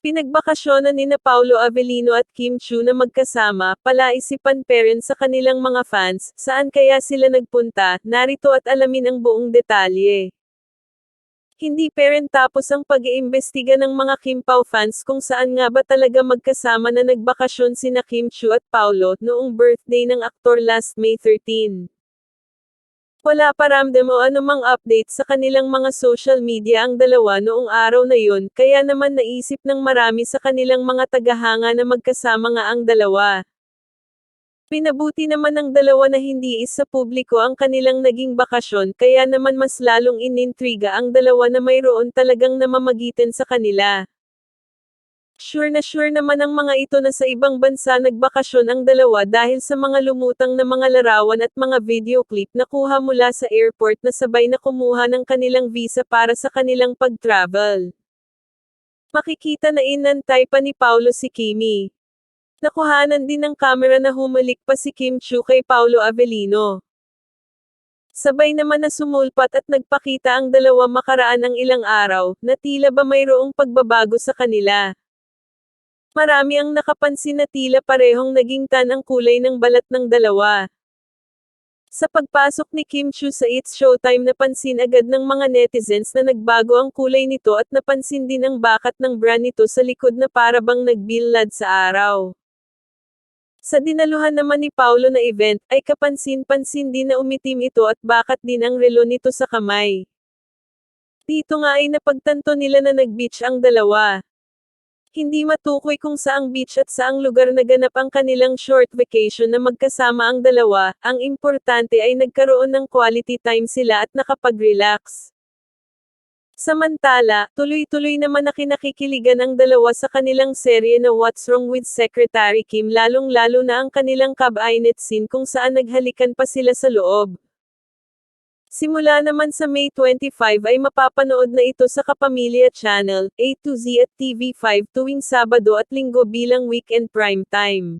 Pinagbakasyonan nina Paulo Avellino at Kim Chiu na magkasama, palaisipan parent sa kanilang mga fans, saan kaya sila nagpunta, narito at alamin ang buong detalye. Hindi parent tapos ang pag-iimbestiga ng mga Kim Pao fans kung saan nga ba talaga magkasama na nagbakasyon sina Kim Chiu at Paulo, noong birthday ng aktor last May 13. Wala pa ramdam o anumang update sa kanilang mga social media ang dalawa noong araw na yun, kaya naman naisip ng marami sa kanilang mga tagahanga na magkasama nga ang dalawa. Pinabuti naman ng dalawa na hindi isa publiko ang kanilang naging bakasyon, kaya naman mas lalong inintriga ang dalawa na mayroon talagang namamagitan sa kanila. Sure naman ang mga ito na sa ibang bansa nagbakasyon ang dalawa dahil sa mga lumutang na mga larawan at mga video clip na kuha mula sa airport na sabay na kumuha ng kanilang visa para sa kanilang pag-travel. Makikita na inantay pa ni Paulo si Kimi. Nakuhanan din ng kamera na humalik pa si Kim Chiu kay Paulo Avellino. Sabay naman na sumulpat at nagpakita ang dalawa makaraan ng ilang araw, na tila ba mayroong pagbabago sa kanila. Marami ang nakapansin na tila parehong naging tan ang kulay ng balat ng dalawa. Sa pagpasok ni Kim Chiu sa It's Showtime napansin agad ng mga netizens na nagbago ang kulay nito at napansin din ang bakat ng bra nito sa likod na para bang nagbilad sa araw. Sa dinaluhan naman ni Paulo na event, ay kapansin-pansin din na umitim ito at bakat din ang relo nito sa kamay. Dito nga ay napagtanto nila na nag-beach ang dalawa. Hindi matukoy kung saang beach at saang lugar naganap ang kanilang short vacation na magkasama ang dalawa, ang importante ay nagkaroon ng quality time sila at nakapag-relax. Samantala, tuloy-tuloy naman na kinakikiligan ang dalawa sa kanilang serye na What's Wrong with Secretary Kim, lalong-lalo na ang kanilang cabinet scene kung saan naghalikan pa sila sa loob. Simula naman sa May 25 ay mapapanood na ito sa Kapamilya Channel, A to Z at TV5 tuwing Sabado at Linggo bilang weekend primetime.